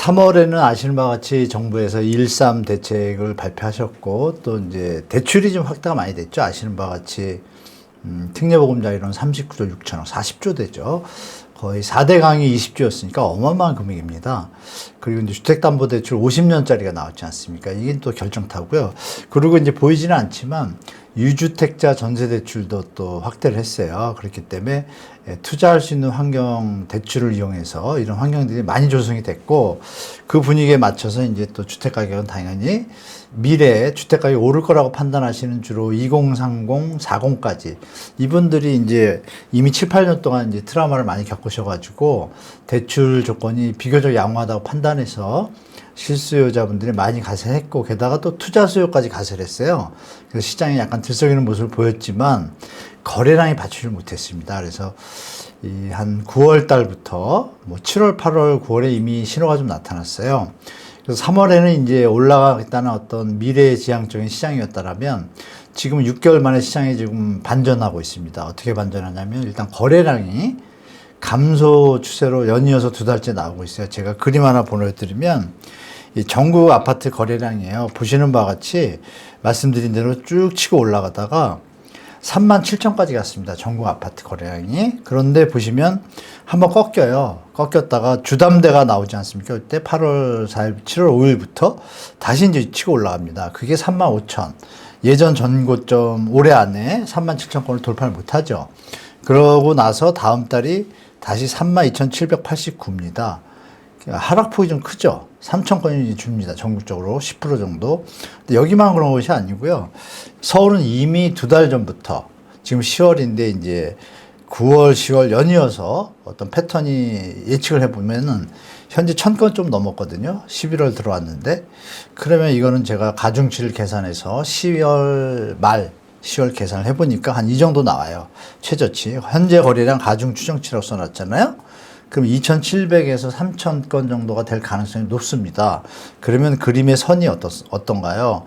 (3월에는) 아시는 바와 같이 정부에서 1.3 대책을 발표하셨고, 또 이제 대출이 좀 확대가 많이 됐죠. 아시는 바와 같이 특례보금자리로는 39조 6천억, 40조 되죠. 거의 4대 강이 20조였으니까 어마어마한 금액입니다. 그리고 이제 주택담보대출 50년짜리가 나왔지 않습니까? 이게 또 결정타고요. 그리고 이제 보이지는 않지만 유주택자 전세대출도 또 확대를 했어요. 그렇기 때문에 투자할 수 있는 환경, 대출을 이용해서 이런 환경들이 많이 조성이 됐고, 그 분위기에 맞춰서 이제 또 주택가격은 당연히 미래에 주택가격이 오를 거라고 판단하시는 주로 2030, 40까지 이분들이 이제 이미 7, 8년 동안 이제 트라우마를 많이 겪으셔가지고 대출 조건이 비교적 양호하다고 판단해서 실수요자분들이 많이 가세했고, 게다가 또 투자 수요까지 가세했어요. 그래서 시장이 약간 들썩이는 모습을 보였지만 거래량이 받치지 못했습니다. 그래서 한 9월 달부터 뭐 7월, 8월, 9월에 이미 신호가 좀 나타났어요. 그래서 3월에는 이제 올라가겠다는 어떤 미래지향적인 시장이었다라면 지금 6개월 만에 시장이 지금 반전하고 있습니다. 어떻게 반전하냐면 일단 거래량이 감소 추세로 연이어서 2달째 나오고 있어요. 제가 그림 하나 보여드리면 이 전국 아파트 거래량이에요. 보시는 바와 같이 말씀드린 대로 쭉 치고 올라가다가 37,000까지 갔습니다. 전국 아파트 거래량이. 그런데 보시면 한번 꺾여요. 꺾였다가 주담대가 나오지 않습니까? 그때 8월 4일, 7월 5일부터 다시 이제 치고 올라갑니다. 그게 35,000. 예전 전고점 올해 안에 37,000건을 돌파를 못하죠. 그러고 나서 다음 달이 다시 32,789입니다. 하락폭이 좀 크죠. 3,000건이 줍니다. 전국적으로 10% 정도. 근데 여기만 그런 것이 아니고요. 서울은 이미 2달 전부터, 지금 10월인데 이제 9월, 10월 연이어서 어떤 패턴이 예측을 해보면은 현재 1,000건 좀 넘었거든요. 11월 들어왔는데, 그러면 이거는 제가 가중치를 계산해서 10월 말 10월 계산을 해보니까 한 이 정도 나와요. 최저치. 현재 거래량 가중 추정치라고 써놨잖아요. 그럼 2,700에서 3,000건 정도가 될 가능성이 높습니다. 그러면 그림의 선이 어떤가요?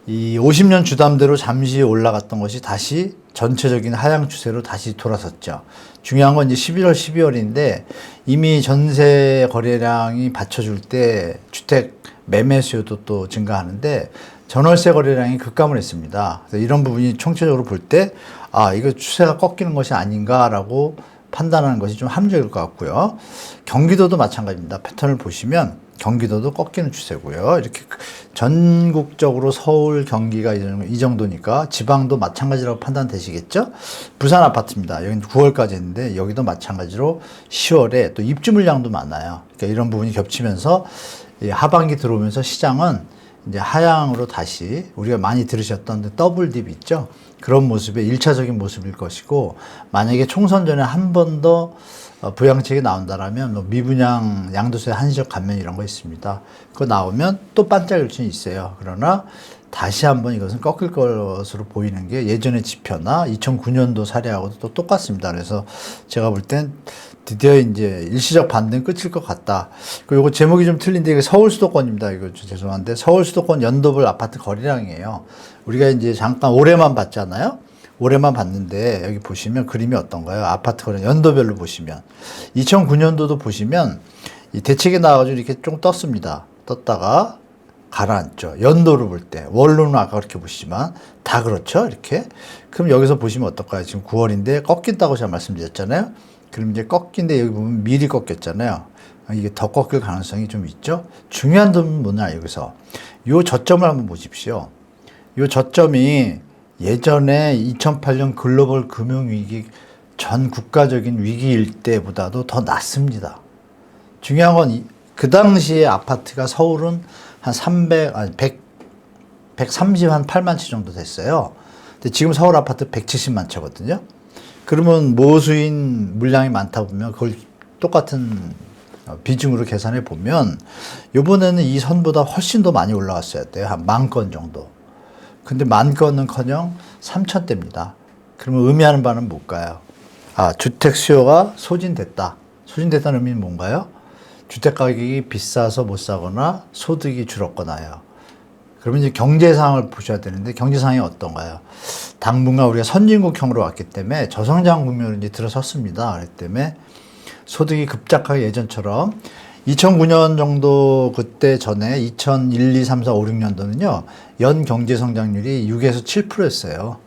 이 50년 주담대로 잠시 올라갔던 것이 다시 전체적인 하향 추세로 다시 돌아섰죠. 중요한 건 이제 11월, 12월인데 이미 전세 거래량이 받쳐줄 때 주택 매매 수요도 또 증가하는데 전월세 거래량이 급감을 했습니다. 그래서 이런 부분이 총체적으로 볼 때, 아, 이거 추세가 꺾이는 것이 아닌가라고 판단하는 것이 좀 합리적일 것 같고요. 경기도도 마찬가지입니다. 패턴을 보시면 경기도도 꺾이는 추세고요. 이렇게 전국적으로 서울, 경기가 이 정도니까 지방도 마찬가지라고 판단되시겠죠? 부산 아파트입니다. 여기는 9월까지 했는데 여기도 마찬가지로 10월에 또 입주 물량도 많아요. 그러니까 이런 부분이 겹치면서 하반기 들어오면서 시장은 이제 하향으로 다시 우리가 많이 들으셨던 더블 딥 있죠? 그런 모습의 1차적인 모습일 것이고, 만약에 총선 전에 한 번 더 부양책이 나온다라면 뭐 미분양 양도세 한시적 감면 이런 거 있습니다. 그거 나오면 또 반짝일 수는 있어요. 그러나 다시 한번 이것은 꺾일 것으로 보이는 게 예전의 지표나 2009년도 사례하고도 또 똑같습니다. 그래서 제가 볼 땐 드디어 이제 일시적 반등 끝일 것 같다. 그리고 이거 제목이 좀 틀린데 이게 서울 수도권입니다. 이거 죄송한데 서울 수도권 연도별 아파트 거래량이에요. 우리가 이제 잠깐 올해만 봤잖아요. 올해만 봤는데 여기 보시면 그림이 어떤가요? 아파트 거래 연도별로 보시면 2009년도도 보시면 이 대책이 나와가지고 이렇게 좀 떴습니다. 떴다가 가라앉죠. 연도로 볼 때. 월로는 아까 그렇게 보시지만 다 그렇죠. 이렇게. 그럼 여기서 보시면 어떨까요? 지금 9월인데 꺾인다고 제가 말씀드렸잖아요. 그럼 이제 꺾인데 여기 보면 미리 꺾였잖아요. 이게 더 꺾일 가능성이 좀 있죠. 중요한 점은 뭐냐, 여기서. 요 저점을 한번 보십시오. 요 저점이 예전에 2008년 글로벌 금융위기 전 국가적인 위기일 때보다도 더 낮습니다. 중요한 건 그 당시에 아파트가 서울은 한 130만 채 정도 됐어요. 근데 지금 서울 아파트 170만 채거든요. 그러면 모수인 물량이 많다 보면 그걸 똑같은 비중으로 계산해 보면 이번에는 이 선보다 훨씬 더 많이 올라갔어야 돼요. 한 10,000건 정도. 근데 10,000건은커녕 3,000대입니다. 그러면 의미하는 바는 뭘까요? 아, 주택 수요가 소진됐다. 소진됐다는 의미는 뭔가요? 주택 가격이 비싸서 못 사거나 소득이 줄었거나요. 그러면 이제 경제 상황을 보셔야 되는데 경제 상황이 어떤가요? 당분간 우리가 선진국형으로 왔기 때문에 저성장 국면으로 이제 들어섰습니다. 그렇기 때문에 소득이 급작하게 예전처럼 2009년 정도 그때 전에 2001, 2, 3, 4, 5, 6년도는요. 연 경제 성장률이 6에서 7%였어요.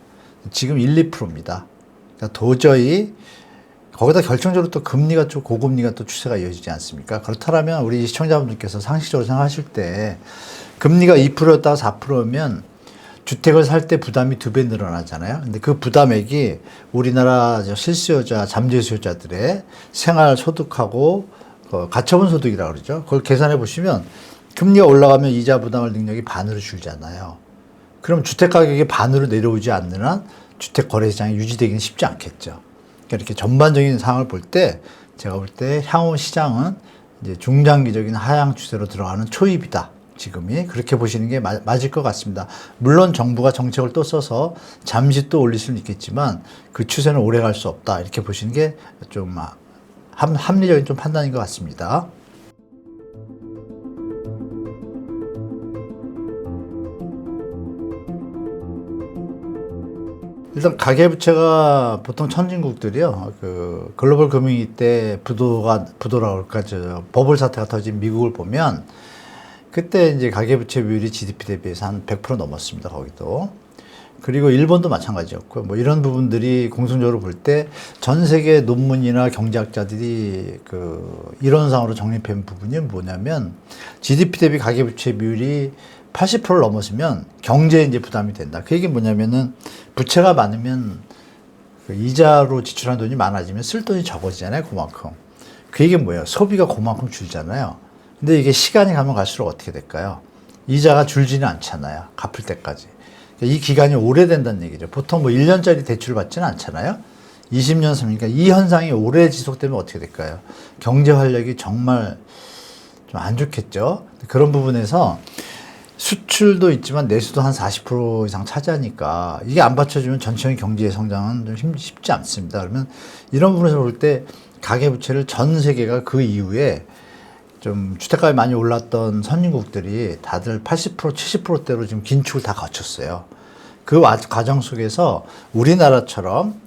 지금 1, 2%입니다. 그러니까 도저히 거기다 결정적으로 또 금리가 좀 고금리가 또 추세가 이어지지 않습니까? 그렇다면 우리 시청자분들께서 상식적으로 생각하실 때 금리가 2%였다가 4%면 주택을 살 때 부담이 2배 늘어나잖아요. 근데 그 부담액이 우리나라 실수요자, 잠재수요자들의 생활 소득하고 가처분 소득이라고 그러죠. 그걸 계산해 보시면 금리가 올라가면 이자 부담을 능력이 반으로 줄잖아요. 그럼 주택 가격이 반으로 내려오지 않는 한 주택 거래 시장이 유지되기는 쉽지 않겠죠. 그러니까 이렇게 전반적인 상황을 볼 때 제가 볼 때 향후 시장은 이제 중장기적인 하향 추세로 들어가는 초입이다. 지금이 그렇게 보시는 게 맞을 것 같습니다. 물론 정부가 정책을 또 써서 잠시 또 올릴 수는 있겠지만 그 추세는 오래 갈 수 없다. 이렇게 보시는 게 좀 합리적인 좀 판단인 것 같습니다. 일단 가계부채가 보통 선진국들이요, 그 글로벌 금융위 때 부도라고 할까, 버블 사태가 터진 미국을 보면 그때 이제 가계부채 비율이 GDP 대비해서 한 100% 넘었습니다. 거기도. 그리고 일본도 마찬가지였고, 뭐 이런 부분들이 공통적으로 볼 때 전 세계 논문이나 경제학자들이 그 이론상으로 정립한 부분이 뭐냐면 GDP 대비 가계부채 비율이 80%를 넘었으면 경제에 이제 부담이 된다. 그 얘기 뭐냐면은 부채가 많으면 그 이자로 지출한 돈이 많아지면 쓸 돈이 적어지잖아요. 그만큼. 그 얘기는 뭐예요? 소비가 그만큼 줄잖아요. 근데 이게 시간이 가면 갈수록 어떻게 될까요? 이자가 줄지는 않잖아요. 갚을 때까지. 이 기간이 오래된다는 얘기죠. 보통 뭐 1년짜리 대출 받지는 않잖아요. 20년, 30년. 이 현상이 오래 지속되면 어떻게 될까요? 경제 활력이 정말 좀 안 좋겠죠. 그런 부분에서 수출도 있지만 내수도 한 40% 이상 차지하니까 이게 안 받쳐주면 전체적인 경제 성장은 좀 쉽지 않습니다. 그러면 이런 부분에서 볼 때 가계부채를 전 세계가 그 이후에 좀 주택가에 많이 올랐던 선진국들이 다들 80%, 70%대로 지금 긴축을 다 거쳤어요. 그 과정 속에서 우리나라처럼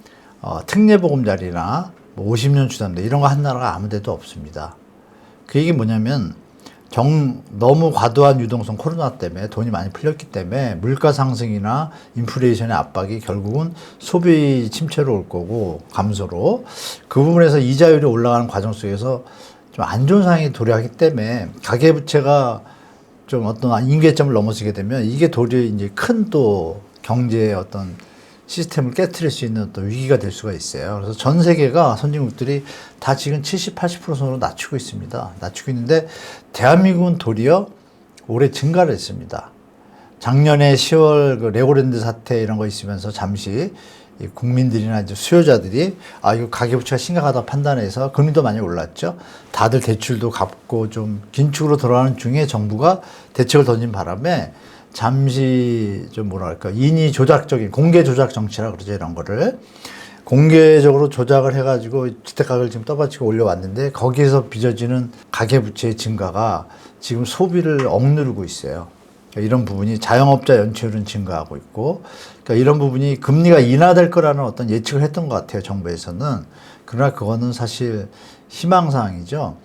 특례보금자리나 뭐 50년 주담대 이런 거 한 나라가 아무 데도 없습니다. 그 얘기 뭐냐면 너무 과도한 유동성 코로나 때문에 돈이 많이 풀렸기 때문에 물가 상승이나 인플레이션의 압박이 결국은 소비 침체로 올 거고 감소로 그 부분에서 이자율이 올라가는 과정 속에서 좀 안 좋은 상황이 도래하기 때문에 가계부채가 좀 어떤 임계점을 넘어서게 되면 이게 도리어 이제 큰 또 경제의 어떤 시스템을 깨트릴 수 있는 어떤 위기가 될 수가 있어요. 그래서 전 세계가 선진국들이 다 지금 70, 80% 선으로 낮추고 있습니다. 낮추고 있는데 대한민국은 도리어 올해 증가를 했습니다. 작년에 10월 그 레고랜드 사태 이런 거 있으면서 잠시 이 국민들이나 이제 수요자들이 이거 가계부채가 심각하다 판단해서 금리도 많이 올랐죠. 다들 대출도 갚고 좀 긴축으로 돌아가는 중에 정부가 대책을 던진 바람에 잠시 좀 뭐랄까 인위 조작적인 공개 조작 정치라 그러죠. 이런 거를 공개적으로 조작을 해가지고 주택가격을 지금 떠받치고 올려왔는데 거기에서 빚어지는 가계부채의 증가가 지금 소비를 억누르고 있어요. 그러니까 이런 부분이 자영업자 연체율은 증가하고 있고, 그러니까 이런 부분이 금리가 인하될 거라는 어떤 예측을 했던 것 같아요, 정부에서는. 그러나 그거는 사실 희망사항이죠.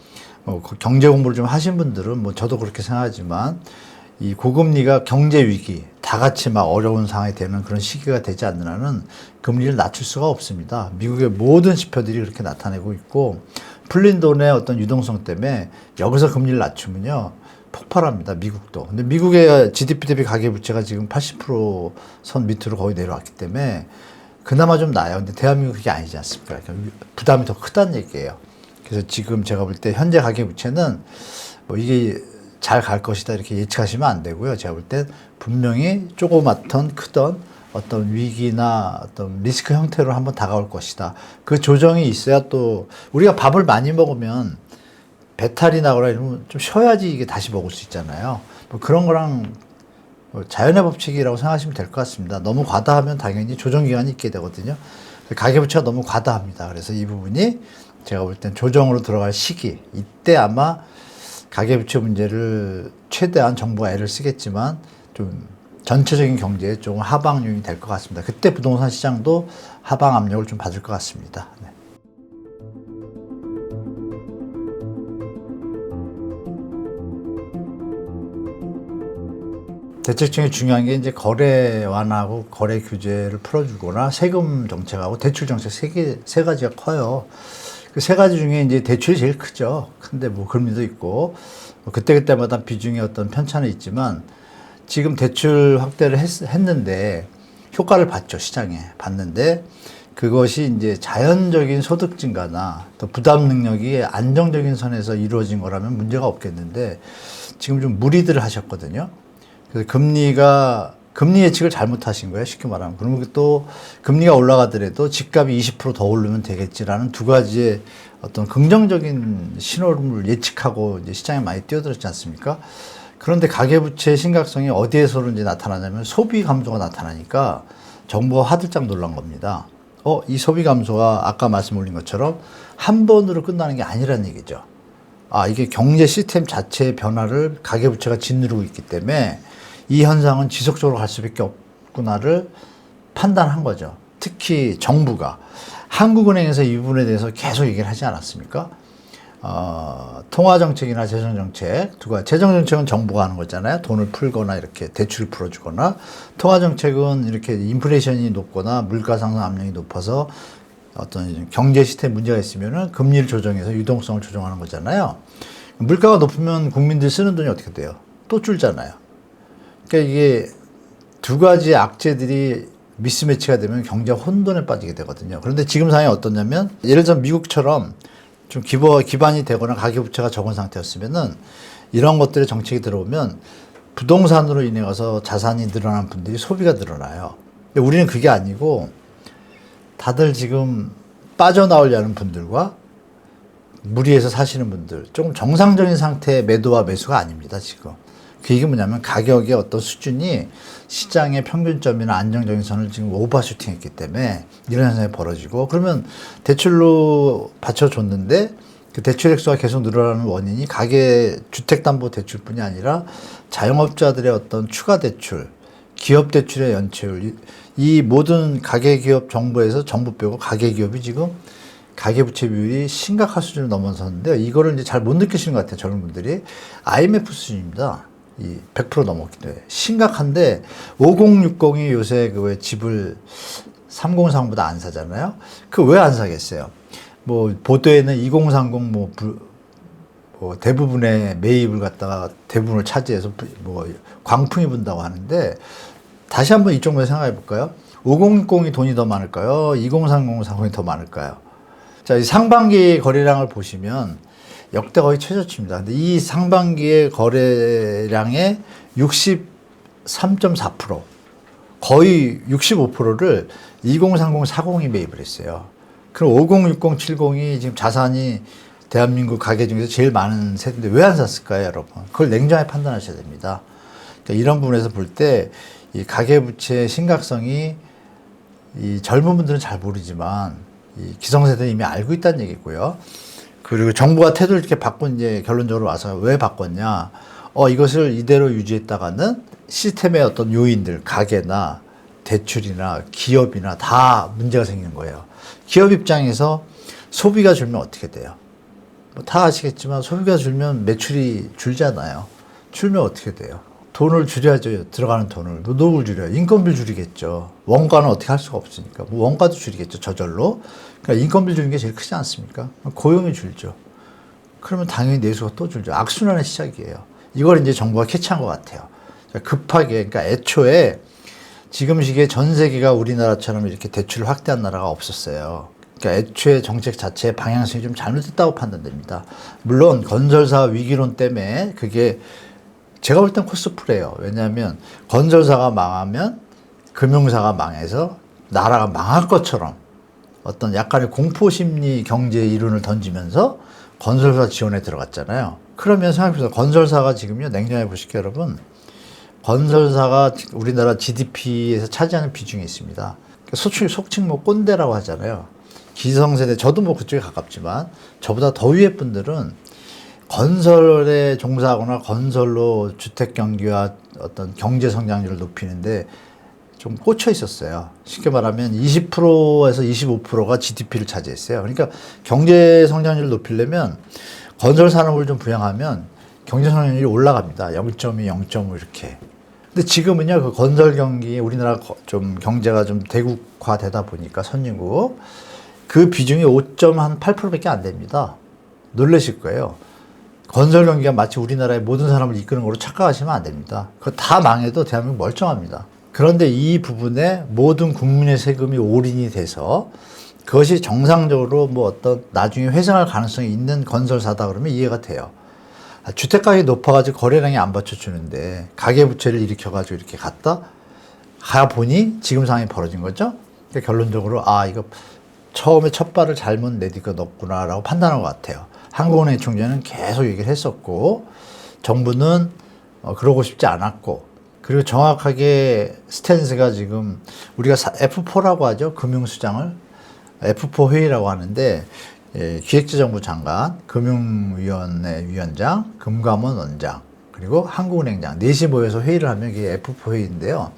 그 경제 공부를 좀 하신 분들은 뭐 저도 그렇게 생각하지만 이 고금리가 경제 위기, 다 같이 막 어려운 상황이 되는 그런 시기가 되지 않는 한은 금리를 낮출 수가 없습니다. 미국의 모든 지표들이 그렇게 나타내고 있고, 풀린 돈의 어떤 유동성 때문에 여기서 금리를 낮추면요, 폭발합니다. 미국도. 근데 미국의 GDP 대비 가계부채가 지금 80%선 밑으로 거의 내려왔기 때문에 그나마 좀 나아요. 근데 대한민국 그게 아니지 않습니까? 그러니까 부담이 더 크다는 얘기예요. 그래서 지금 제가 볼 때 현재 가계부채는 뭐 이게 잘 갈 것이다 이렇게 예측하시면 안 되고요. 제가 볼 땐 분명히 조그맣던 크던 어떤 위기나 어떤 리스크 형태로 한번 다가올 것이다. 그 조정이 있어야 또 우리가 밥을 많이 먹으면 배탈이 나거나 이러면 좀 쉬어야지 이게 다시 먹을 수 있잖아요. 뭐 그런 거랑 자연의 법칙이라고 생각하시면 될 것 같습니다. 너무 과다하면 당연히 조정기간이 있게 되거든요. 가계부채가 너무 과다합니다. 그래서 이 부분이 제가 볼 땐 조정으로 들어갈 시기, 이때 아마 가계부채 문제를 최대한 정부가 애를 쓰겠지만 좀 전체적인 경제에 조금 하방 요인이 될 것 같습니다. 그때 부동산 시장도 하방 압력을 좀 받을 것 같습니다. 네. 대책 중에 중요한 게 이제 거래 완화하고 거래 규제를 풀어주거나 세금 정책하고 대출 정책 세 가지가 커요. 그 세 가지 중에 이제 대출이 제일 크죠. 근데 뭐 금리도 있고 그때그때마다 비중의 어떤 편차는 있지만 지금 대출 확대를 했는데 효과를 봤죠. 시장에 봤는데 그것이 이제 자연적인 소득 증가나 또 부담 능력이 안정적인 선에서 이루어진 거라면 문제가 없겠는데 지금 좀 무리들을 하셨거든요. 그래서 금리 예측을 잘못하신 거예요. 쉽게 말하면. 그리고 또 금리가 올라가더라도 집값이 20% 더 오르면 되겠지라는 두 가지의 어떤 긍정적인 신호를 예측하고 이제 시장에 많이 뛰어들었지 않습니까? 그런데 가계부채의 심각성이 어디에서 이제 나타나냐면 소비 감소가 나타나니까 정부가 화들짝 놀란 겁니다. 이 소비 감소가 아까 말씀 올린 것처럼 한 번으로 끝나는 게 아니라는 얘기죠. 이게 경제 시스템 자체의 변화를 가계부채가 짓누르고 있기 때문에 이 현상은 지속적으로 갈 수밖에 없구나를 판단한 거죠. 특히 정부가 한국은행에서 이 부분에 대해서 계속 얘기를 하지 않았습니까? 통화정책이나 재정정책, 재정정책은 정부가 하는 거잖아요. 돈을 풀거나 이렇게 대출을 풀어주거나, 통화정책은 이렇게 인플레이션이 높거나 물가 상승 압력이 높아서 어떤 경제 시스템 문제가 있으면은 금리를 조정해서 유동성을 조정하는 거잖아요. 물가가 높으면 국민들이 쓰는 돈이 어떻게 돼요? 또 줄잖아요. 그러니까 이게 두 가지 악재들이 미스매치가 되면 경제가 혼돈에 빠지게 되거든요. 그런데 지금 상황이 어떠냐면 예를 들어 미국처럼 좀 기반이 되거나 가계부채가 적은 상태였으면은 이런 것들의 정책이 들어오면 부동산으로 인해 가서 자산이 늘어난 분들이 소비가 늘어나요. 근데 우리는 그게 아니고 다들 지금 빠져나오려는 분들과 무리해서 사시는 분들, 조금 정상적인 상태의 매도와 매수가 아닙니다, 지금. 그 얘기 뭐냐면 가격의 어떤 수준이 시장의 평균점이나 안정적인 선을 지금 오버슈팅 했기 때문에 이런 현상이 벌어지고, 그러면 대출로 받쳐줬는데 그 대출 액수가 계속 늘어나는 원인이 가계 주택담보대출뿐이 아니라 자영업자들의 어떤 추가 대출, 기업 대출의 연체율, 이 모든 가계기업 정부에서 정부 빼고 가계기업이 지금 가계부채 비율이 심각한 수준을 넘어섰는데 이거를 이제 잘 못 느끼시는 것 같아요. 젊은 분들이. IMF 수준입니다. 100% 넘었기 때문에 심각한데 5060이 요새 그 왜 집을 3030보다 안 사잖아요. 그 왜 안 사겠어요? 뭐 보도에는 2030 뭐 대부분의 매입을 갖다가 대부분을 차지해서 뭐 광풍이 분다고 하는데 다시 한번 이쪽 면에서 생각해 볼까요? 5060이 돈이 더 많을까요? 2030이 더 많을까요? 자, 이 상반기 거래량을 보시면 역대 거의 최저치입니다. 근데 이 상반기의 거래량의 63.4%, 거의 65%를 2030, 40이 매입을 했어요. 그럼 50, 60, 70이 지금 자산이 대한민국 가계 중에서 제일 많은 세대인데 왜 안 샀을까요, 여러분? 그걸 냉정하게 판단하셔야 됩니다. 그러니까 이런 부분에서 볼 때 이 가계부채의 심각성이 이 젊은 분들은 잘 모르지만 이 기성세대는 이미 알고 있다는 얘기고요. 그리고 정부가 태도를 이렇게 바꾼 이제 결론적으로 와서 왜 바꿨냐? 이것을 이대로 유지했다가는 시스템의 어떤 요인들, 가계나 대출이나 기업이나 다 문제가 생기는 거예요. 기업 입장에서 소비가 줄면 어떻게 돼요? 뭐 다 아시겠지만 소비가 줄면 매출이 줄잖아요. 줄면 어떻게 돼요? 돈을 줄여야죠. 들어가는 돈을. 노동을 줄여요. 인건비를 줄이겠죠. 원가는 어떻게 할 수가 없으니까. 뭐 원가도 줄이겠죠. 저절로. 그러니까 인건비 줄이는 게 제일 크지 않습니까? 고용이 줄죠. 그러면 당연히 내수가 또 줄죠. 악순환의 시작이에요. 이걸 이제 정부가 캐치한 것 같아요. 급하게, 그러니까 애초에 지금 시기에 전 세계가 우리나라처럼 이렇게 대출을 확대한 나라가 없었어요. 그러니까 애초에 정책 자체의 방향성이 좀 잘못됐다고 판단됩니다. 물론 건설사 위기론 때문에 그게 제가 볼 땐 코스프레예요. 왜냐하면 건설사가 망하면 금융사가 망해서 나라가 망할 것처럼 어떤 약간의 공포심리 경제 이론을 던지면서 건설사 지원에 들어갔잖아요. 그러면 생각해보세요. 건설사가 지금요, 냉정하게 보실게요, 여러분. 건설사가 우리나라 GDP에서 차지하는 비중이 있습니다. 속칭 뭐 꼰대라고 하잖아요. 기성세대, 저도 뭐 그쪽에 가깝지만 저보다 더 위에 분들은 건설에 종사하거나 건설로 주택 경기와 어떤 경제 성장률을 높이는데 좀 꽂혀 있었어요. 쉽게 말하면 20%에서 25%가 GDP를 차지했어요. 그러니까 경제 성장률을 높이려면 건설 산업을 좀 부양하면 경제 성장률이 올라갑니다. 0.2, 0.5 이렇게. 근데 지금은요, 그 건설 경기, 우리나라 좀 경제가 좀 대국화되다 보니까 선진국, 그 비중이 5.8%밖에 안 됩니다. 놀라실 거예요. 건설 경기가 마치 우리나라의 모든 사람을 이끄는 걸로 착각하시면 안 됩니다. 그거 다 망해도 대한민국 멀쩡합니다. 그런데 이 부분에 모든 국민의 세금이 올인이 돼서 그것이 정상적으로 뭐 어떤 나중에 회생할 가능성이 있는 건설사다 그러면 이해가 돼요. 주택가격이 높아가지고 거래량이 안 받쳐주는데 가계부채를 일으켜가지고 이렇게 갔다 가보니 지금 상황이 벌어진 거죠. 그러니까 결론적으로 이거 처음에 첫 발을 잘못 내딛고 넣었구나라고 판단한 것 같아요. 한국은행 총재는 계속 얘기를 했었고 정부는 그러고 싶지 않았고, 그리고 정확하게 스탠스가 지금 우리가 F4라고 하죠. 금융수장을 F4 회의라고 하는데, 기획재정부 장관, 금융위원회 위원장, 금감원 원장, 그리고 한국은행장 넷이 모여서 회의를 하면 이게 F4 회의인데요.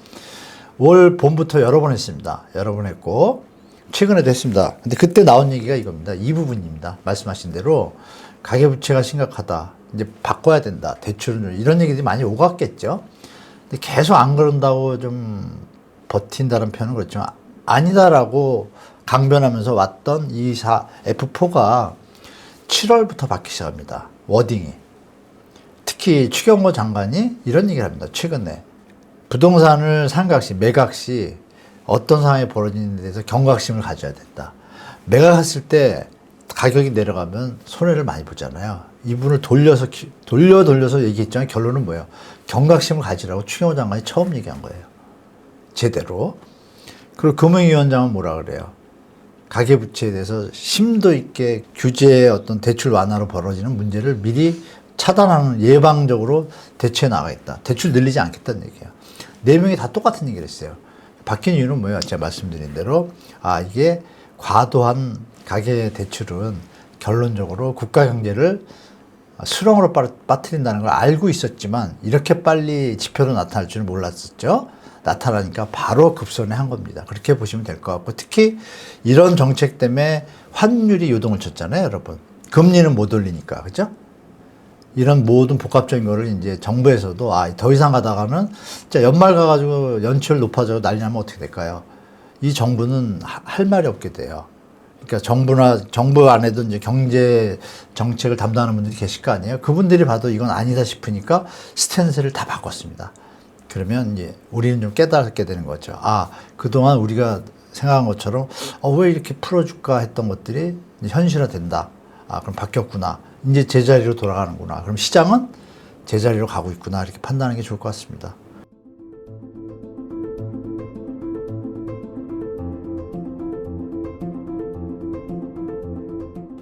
올 봄부터 여러 번 했습니다. 여러 번 했고 최근에도 했습니다. 근데 그때 나온 얘기가 이겁니다. 이 부분입니다. 말씀하신 대로 가계부채가 심각하다. 이제 바꿔야 된다. 대출은 이런 얘기들이 많이 오갔겠죠. 근데 계속 안 그런다고 좀 버틴다는 표현은 그렇지만 아니다라고 강변하면서 왔던 이 F4가 7월부터 바뀌기 시작합니다. 워딩이. 특히 추경호 장관이 이런 얘기를 합니다. 최근에 부동산을 상각시, 매각시 어떤 상황이 벌어지는 데 대해서 경각심을 가져야 된다. 매각했을 때 가격이 내려가면 손해를 많이 보잖아요. 이분을 돌려서 얘기했지만 결론은 뭐예요? 경각심을 가지라고 추경호 장관이 처음 얘기한 거예요. 제대로. 그리고 금융위원장은 뭐라 그래요? 가계부채에 대해서 심도 있게 규제의 어떤 대출 완화로 벌어지는 문제를 미리 차단하는 예방적으로 대처해 나가겠다. 대출 늘리지 않겠다는 얘기예요. 네 명이 다 똑같은 얘기를 했어요. 바뀐 이유는 뭐예요? 제가 말씀드린 대로 이게 과도한 가계 대출은 결론적으로 국가 경제를 수렁으로 빠뜨린다는 걸 알고 있었지만 이렇게 빨리 지표로 나타날 줄은 몰랐었죠. 나타나니까 바로 급선회한 겁니다. 그렇게 보시면 될 것 같고, 특히 이런 정책 때문에 환율이 요동을 쳤잖아요, 여러분. 금리는 못 올리니까, 그죠? 이런 모든 복합적인 거를 이제 정부에서도 더 이상 가다가는 진짜 연말 가가지고 연초를 높아져 난리 나면 어떻게 될까요? 이 정부는 할 말이 없게 돼요. 그러니까 정부 안에도 이제 경제 정책을 담당하는 분들이 계실 거 아니에요? 그분들이 봐도 이건 아니다 싶으니까 스탠스를 다 바꿨습니다. 그러면 이제 우리는 좀 깨닫게 되는 거죠. 그동안 우리가 생각한 것처럼 왜 이렇게 풀어줄까 했던 것들이 현실화된다. 그럼 바뀌었구나. 이제 제자리로 돌아가는구나. 그럼 시장은 제자리로 가고 있구나. 이렇게 판단하는 게 좋을 것 같습니다.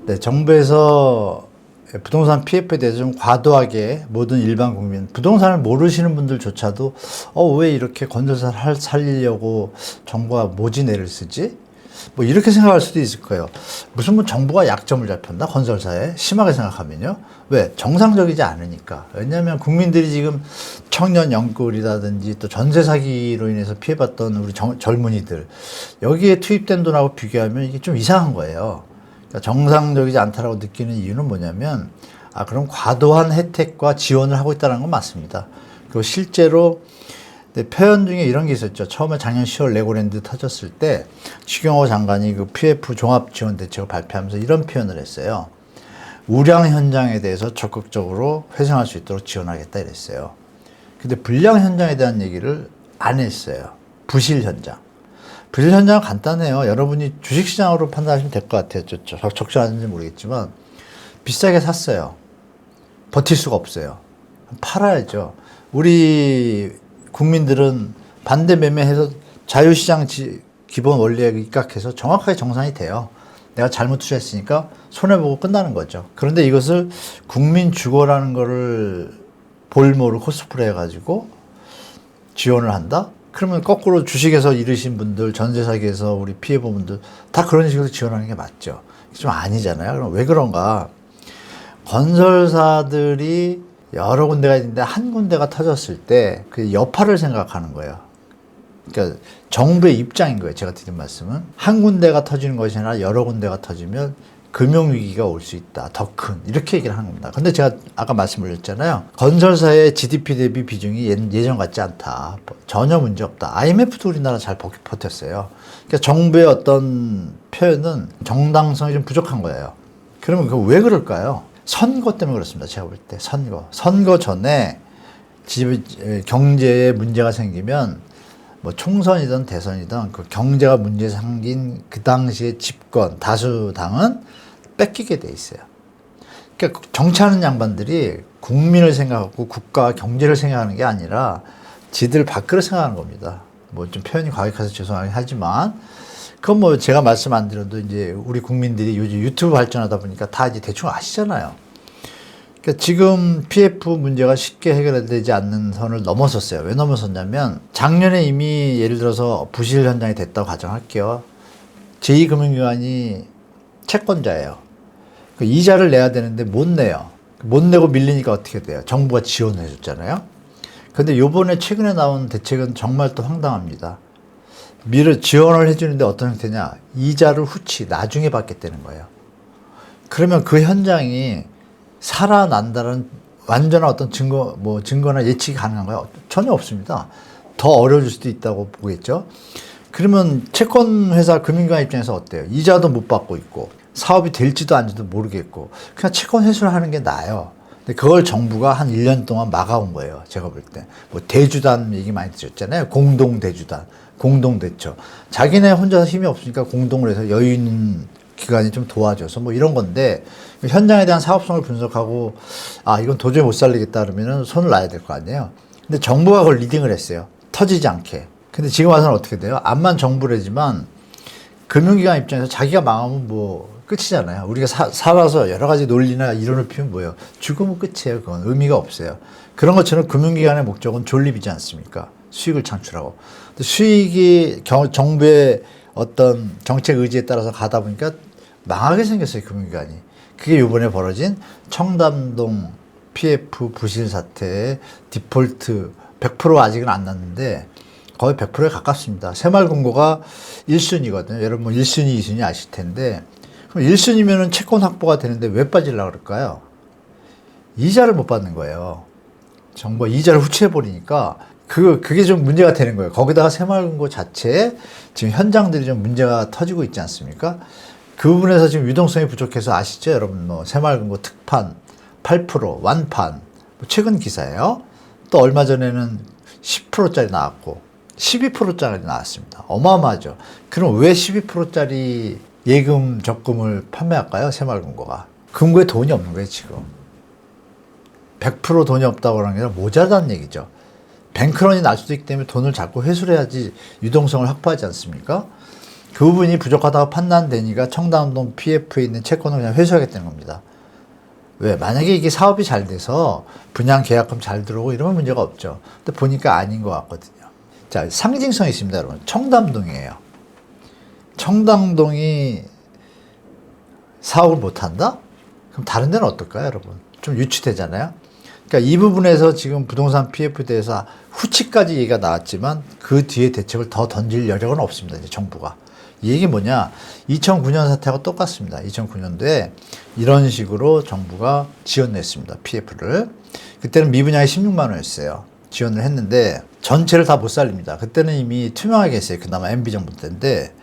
네, 정부에서 부동산 PF에 대해서 좀 과도하게 모든 일반 국민, 부동산을 모르시는 분들조차도 왜 이렇게 건설사를 살리려고 정부가 모지내를 쓰지? 뭐 이렇게 생각할 수도 있을 거예요. 무슨 뭐 정부가 약점을 잡혔나? 건설사에? 심하게 생각하면요. 왜? 정상적이지 않으니까. 왜냐하면 국민들이 지금 청년 연끌이라든지 또 전세 사기로 인해서 피해봤던 우리 젊은이들, 여기에 투입된 돈하고 비교하면 이게 좀 이상한 거예요. 그러니까 정상적이지 않다라고 느끼는 이유는 뭐냐면 그럼 과도한 혜택과 지원을 하고 있다는 건 맞습니다. 그리고 실제로 표현 중에 이런 게 있었죠. 처음에 작년 10월 레고랜드 터졌을 때 추경호 장관이 그 PF 종합지원대책을 발표하면서 이런 표현을 했어요. 우량 현장에 대해서 적극적으로 회생할 수 있도록 지원하겠다 이랬어요. 근데 불량 현장에 대한 얘기를 안 했어요. 부실 현장. 부실 현장은 간단해요. 여러분이 주식시장으로 판단하시면 될 것 같아요. 적절한지 모르겠지만 비싸게 샀어요. 버틸 수가 없어요. 팔아야죠. 우리 국민들은 반대 매매해서 자유시장 기본 원리에 입각해서 정확하게 정산이 돼요. 내가 잘못 투자했으니까 손해보고 끝나는 거죠. 그런데 이것을 국민 주거라는 거를 볼모로 코스프레 해가지고 지원을 한다? 그러면 거꾸로 주식에서 잃으신 분들, 전세 사기에서 우리 피해본 분들 다 그런 식으로 지원하는 게 맞죠. 좀 아니잖아요. 그럼 왜 그런가? 건설사들이 여러 군데가 있는데 한 군데가 터졌을 때 그 여파를 생각하는 거예요. 그러니까 정부의 입장인 거예요. 제가 드린 말씀은 한 군데가 터지는 것이 아니라 여러 군데가 터지면 금융위기가 올 수 있다. 더 큰. 이렇게 얘기를 하는 겁니다. 근데 제가 아까 말씀드렸잖아요. 건설사의 GDP 대비 비중이 예전 같지 않다. 전혀 문제 없다. IMF도 우리나라 잘 버텼어요. 그러니까 정부의 어떤 표현은 정당성이 좀 부족한 거예요. 그러면 그 왜 그럴까요? 선거 때문에 그렇습니다. 제가 볼 때. 선거 전에 경제에 문제가 생기면 뭐 총선이든 대선이든 그 경제가 문제 생긴 그 당시의 집권 다수당은 뺏기게 돼 있어요. 그러니까 정치하는 양반들이 국민을 생각하고 국가와 경제를 생각하는 게 아니라 지들 밖으로 생각하는 겁니다. 뭐 좀 표현이 과격해서 죄송하긴 하지만 그건 뭐 제가 말씀 안 드려도 이제 우리 국민들이 요즘 유튜브 발전하다 보니까 다 이제 대충 아시잖아요. 그러니까 지금 PF 문제가 쉽게 해결되지 않는 선을 넘어섰어요. 왜 넘어섰냐면 작년에 이미 예를 들어서 부실 현장이 됐다고 가정할게요. 제2금융기관이 채권자예요. 그 이자를 내야 되는데 못 내요. 못 내고 밀리니까 어떻게 돼요? 정부가 지원을 해줬잖아요. 근데 요번에 최근에 나온 대책은 정말 또 황당합니다. 지원을 해주는데 어떤 형태냐? 이자를 나중에 받겠다는 거예요. 그러면 그 현장이 살아난다는 완전한 어떤 증거나 예측이 가능한가요? 전혀 없습니다. 더 어려워질 수도 있다고 보겠죠. 그러면 채권회사 금융기관 입장에서 어때요? 이자도 못 받고 있고 사업이 될지도 안지도 모르겠고 그냥 채권 회수를 하는 게 나아요. 근데 그걸 정부가 한 1년 동안 막아온 거예요. 제가 볼 때. 뭐 대주단 얘기 많이 드렸잖아요. 공동대주단, 공동대처. 자기네 혼자서 힘이 없으니까 공동으로 해서 여유 있는 기관이 좀 도와줘서 뭐 이런 건데 현장에 대한 사업성을 분석하고 이건 도저히 못 살리겠다 그러면은 손을 놔야 될 거 아니에요. 근데 정부가 그걸 리딩을 했어요. 터지지 않게. 근데 지금 와서는 어떻게 돼요? 암만 정부라지만 금융기관 입장에서 자기가 망하면 뭐 끝이잖아요. 우리가 살아서 여러 가지 논리나 이론을 피우면 뭐예요? 죽으면 끝이에요. 그건 의미가 없어요. 그런 것처럼 금융기관의 목적은 존립이지 않습니까? 수익을 창출하고. 수익이 정부의 어떤 정책 의지에 따라서 가다 보니까 망하게 생겼어요. 금융기관이. 그게 이번에 벌어진 청담동 PF 부실 사태의 디폴트 100% 아직은 안 났는데 거의 100%에 가깝습니다. 새마을금고가 1순위거든요. 여러분 뭐 1순위, 2순위 아실 텐데 그럼 1순위면은 채권 확보가 되는데 왜 빠지려고 그럴까요? 이자를 못 받는 거예요. 정부가 이자를 후취해버리니까 그게 좀 문제가 되는 거예요. 거기다가 새마을금고 자체에 지금 현장들이 좀 문제가 터지고 있지 않습니까? 그 부분에서 지금 유동성이 부족해서 아시죠? 여러분 뭐 새마을금고 특판 8% 완판 최근 기사예요. 또 얼마 전에는 10%짜리 나왔고 12%짜리 나왔습니다. 어마어마하죠. 그럼 왜 12%짜리 예금 적금을 판매할까요? 새마을금고가. 금고에 돈이 없는 거예요, 지금. 100% 돈이 없다고 하는 게 아니라 모자라다는 얘기죠. 뱅크런이 날 수도 있기 때문에 돈을 자꾸 회수를 해야지 유동성을 확보하지 않습니까? 그 부분이 부족하다고 판단되니까 청담동 PF에 있는 채권을 그냥 회수하겠다는 겁니다. 왜? 만약에 이게 사업이 잘 돼서 분양 계약금 잘 들어오고 이러면 문제가 없죠. 근데 보니까 아닌 것 같거든요. 자, 상징성이 있습니다, 여러분. 청담동이에요. 청담동이 사업을 못한다? 그럼 다른 데는 어떨까요, 여러분? 좀 유치되잖아요? 그러니까 이 부분에서 지금 부동산 PF에 대해서 후치까지 얘기가 나왔지만 그 뒤에 대책을 더 던질 여력은 없습니다, 이제 정부가. 이 얘기 뭐냐? 2009년 사태하고 똑같습니다. 2009년도에 이런 식으로 정부가 지원했습니다. PF를. 그때는 미분양이 16만 원이었어요. 지원을 했는데 전체를 다 못 살립니다. 그때는 이미 투명하게 했어요. 그나마 MB정부 때인데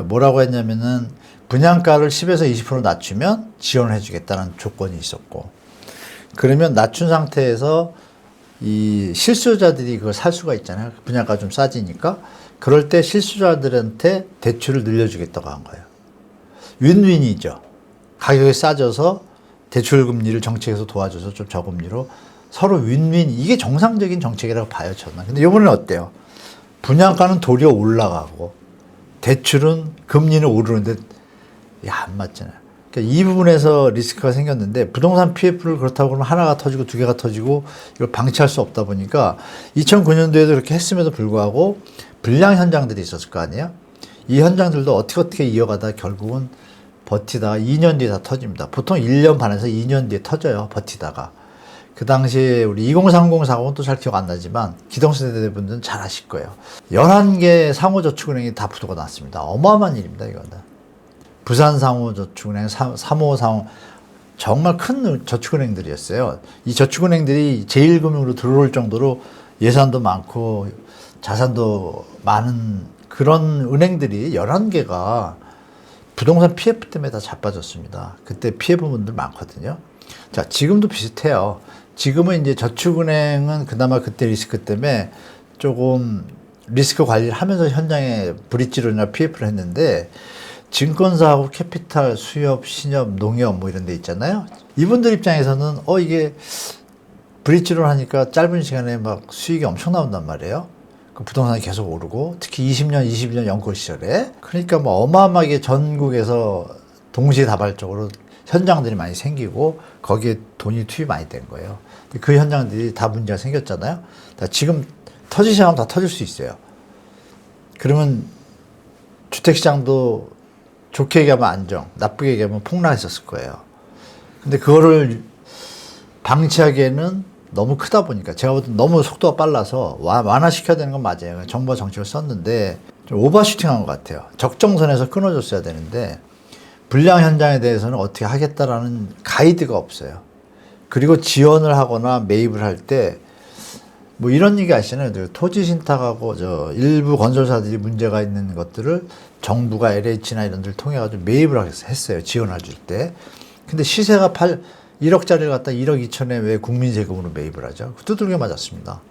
뭐라고 했냐면은 분양가를 10에서 20% 낮추면 지원을 해주겠다는 조건이 있었고 그러면 낮춘 상태에서 이 실수요자들이 그걸 살 수가 있잖아요. 분양가 좀 싸지니까 그럴 때 실수요자들한테 대출을 늘려주겠다고 한 거예요. 윈윈이죠. 가격이 싸져서 대출 금리를 정책에서 도와줘서 좀 저금리로 서로 윈윈 이게 정상적인 정책이라고 봐요 저는. 근데 이번에는 어때요? 분양가는 도리어 올라가고 대출은 금리는 오르는데 안 맞잖아요. 그러니까 이 부분에서 리스크가 생겼는데 부동산 PF를 그렇다고 그러면 하나가 터지고 두 개가 터지고 이걸 방치할 수 없다 보니까 2009년도에도 그렇게 했음에도 불구하고 불량 현장들이 있었을 거 아니에요? 이 현장들도 어떻게 이어가다 결국은 버티다가 2년 뒤에 다 터집니다. 보통 1년 반에서 2년 뒤에 터져요. 버티다가. 그 당시에 우리 2030 사고는 또 잘 기억 안 나지만 기성세대 분들은 잘 아실 거예요. 11개 상호저축은행이 다 부도가 났습니다. 어마어마한 일입니다. 이거는. 부산상호저축은행, 3호 상호 정말 큰 저축은행들이었어요. 이 저축은행들이 제1금융으로 들어올 정도로 예산도 많고 자산도 많은 그런 은행들이 11개가 부동산 PF 때문에 다 자빠졌습니다. 그때 피해 본 분들 많거든요. 자, 지금도 비슷해요. 지금은 이제 저축은행은 그나마 그때 리스크 때문에 조금 리스크 관리를 하면서 현장에 브릿지론이나 PF를 했는데 증권사하고 캐피탈, 수협, 신협, 농협 뭐 이런 데 있잖아요. 이분들 입장에서는 이게 브릿지론 하니까 짧은 시간에 막 수익이 엄청 나온단 말이에요. 그 부동산이 계속 오르고 특히 20년, 22년 연고 시절에 그러니까 뭐 어마어마하게 전국에서 동시다발적으로 현장들이 많이 생기고 거기에 돈이 투입이 많이 된 거예요. 그 현장들이 다 문제가 생겼잖아요. 지금 터지기 시작하면 다 터질 수 있어요. 그러면 주택시장도 좋게 얘기하면 안정, 나쁘게 얘기하면 폭락했었을 거예요. 근데 그거를 방치하기에는 너무 크다 보니까 제가 볼 때 너무 속도가 빨라서 완화시켜야 되는 건 맞아요. 정부가 정책을 썼는데 좀 오버슈팅한 것 같아요. 적정선에서 끊어줬어야 되는데 불량 현장에 대해서는 어떻게 하겠다라는 가이드가 없어요. 그리고 지원을 하거나 매입을 할 때 뭐 이런 얘기 아시잖아요. 토지 신탁하고 일부 건설사들이 문제가 있는 것들을 정부가 LH나 이런 데를 통해 가지고 매입을 했어요. 지원을 줄 때. 근데 시세가 1억짜리를 갖다 1억 2천에 왜 국민 세금으로 매입을 하죠? 두들겨 맞았습니다.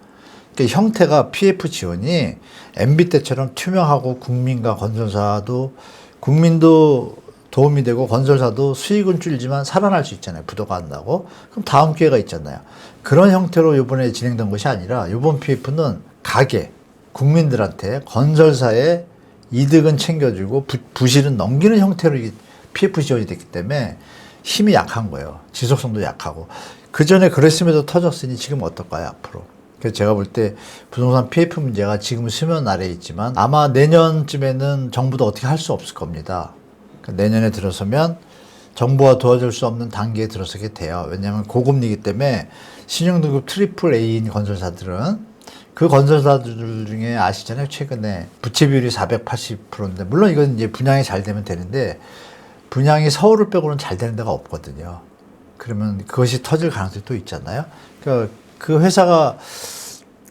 그러니까 형태가 PF 지원이 MB 때처럼 투명하고 국민과 건설사도 국민도 도움이 되고 건설사도 수익은 줄지만 살아날 수 있잖아요. 부도가 안 나고. 그럼 다음 기회가 있잖아요. 그런 형태로 이번에 진행된 것이 아니라 이번 PF는 가게, 국민들한테 건설사의 이득은 챙겨주고 부실은 넘기는 형태로 PF 지원이 됐기 때문에 힘이 약한 거예요. 지속성도 약하고. 그 전에 그랬음에도 터졌으니 지금 어떨까요, 앞으로? 그래서 제가 볼 때 부동산 PF 문제가 지금 수면 아래에 있지만 아마 내년쯤에는 정부도 어떻게 할 수 없을 겁니다. 내년에 들어서면 정부가 도와줄 수 없는 단계에 들어서게 돼요. 왜냐하면 고금리이기 때문에 신용등급 트리플 A인 건설사들은 그 건설사들 중에 아시잖아요. 최근에 부채 비율이 480%인데 물론 이건 이제 분양이 잘 되면 되는데 분양이 서울을 빼고는 잘 되는 데가 없거든요. 그러면 그것이 터질 가능성이 또 있잖아요. 그러니까 그 회사가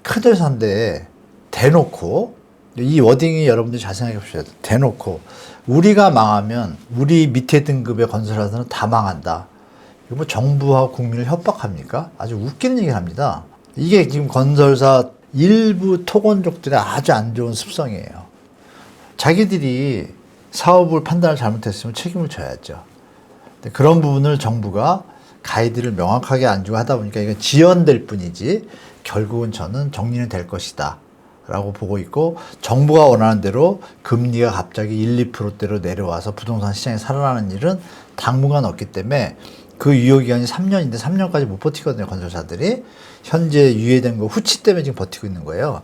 큰 회사인데 대놓고 이 워딩이 여러분들이 잘 생각해 보셔야 돼요. 대놓고 우리가 망하면 우리 밑에 등급의 건설사들은 다 망한다. 이거 뭐 정부와 국민을 협박합니까? 아주 웃기는 얘기를 합니다. 이게 지금 건설사 일부 토건족들의 아주 안 좋은 습성이에요. 자기들이 사업을 판단을 잘못했으면 책임을 져야죠. 근데 그런 부분을 정부가 가이드를 명확하게 안 주고 하다 보니까 이건 지연될 뿐이지 결국은 저는 정리는 될 것이다 라고 보고 있고 정부가 원하는 대로 금리가 갑자기 1, 2%대로 내려와서 부동산 시장이 살아나는 일은 당분간 없기 때문에 그 유효기간이 3년인데 3년까지 못 버티거든요. 건설사들이. 현재 유예된 거 후치 때문에 지금 버티고 있는 거예요.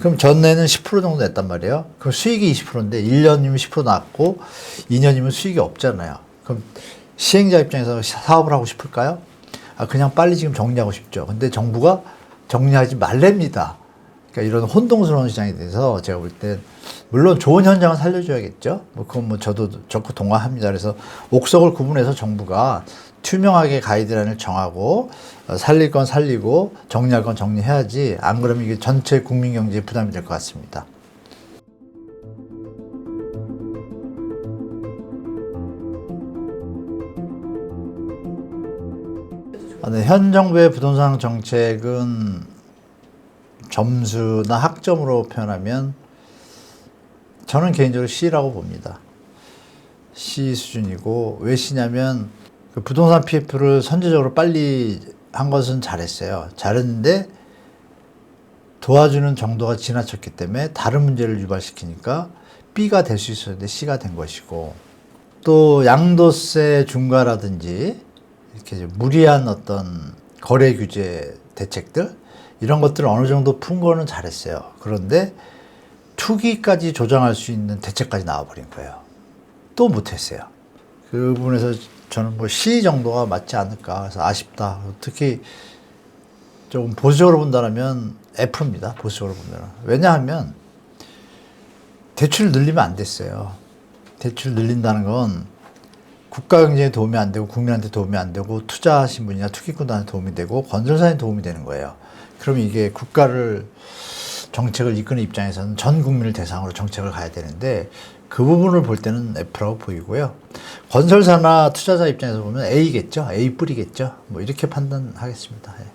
그럼 전에는 10% 정도 냈단 말이에요. 그럼 수익이 20%인데 1년이면 10% 났고 2년이면 수익이 없잖아요. 그럼 시행자 입장에서 사업을 하고 싶을까요? 그냥 빨리 지금 정리하고 싶죠. 근데 정부가 정리하지 말랍니다. 그러니까 이런 혼동스러운 시장에 대해서 제가 볼 때 물론 좋은 현장을 살려줘야겠죠. 뭐 그건 뭐 저도 적극 동의합니다. 그래서 옥석을 구분해서 정부가 투명하게 가이드라인을 정하고 살릴 건 살리고 정리할 건 정리해야지 안 그러면 이게 전체 국민 경제에 부담이 될 것 같습니다. 네, 현 정부의 부동산 정책은 점수나 학점으로 표현하면 저는 개인적으로 C라고 봅니다. C 수준이고 왜 C냐면 그 부동산 PF를 선제적으로 빨리 한 것은 잘했어요. 잘했는데 도와주는 정도가 지나쳤기 때문에 다른 문제를 유발시키니까 B가 될 수 있었는데 C가 된 것이고 또 양도세 중과라든지 이렇게 무리한 어떤 거래 규제 대책들 이런 것들을 어느 정도 푼 거는 잘했어요. 그런데 투기까지 조장할 수 있는 대책까지 나와버린 거예요. 또 못했어요. 그 부분에서 저는 뭐 C 정도가 맞지 않을까. 그래서 아쉽다. 특히 조금 보수적으로 본다면 F입니다. 보수적으로 보면. 왜냐하면 대출 늘리면 안 됐어요. 대출 늘린다는 건 국가 경제에 도움이 안 되고 국민한테 도움이 안 되고 투자하신 분이나 투기꾼한테 도움이 되고 건설사에 도움이 되는 거예요. 그럼 이게 국가를 정책을 이끄는 입장에서는 전 국민을 대상으로 정책을 가야 되는데 그 부분을 볼 때는 F라고 보이고요. 건설사나 투자자 입장에서 보면 A겠죠. A 뿌리겠죠. 뭐 이렇게 판단하겠습니다. 예.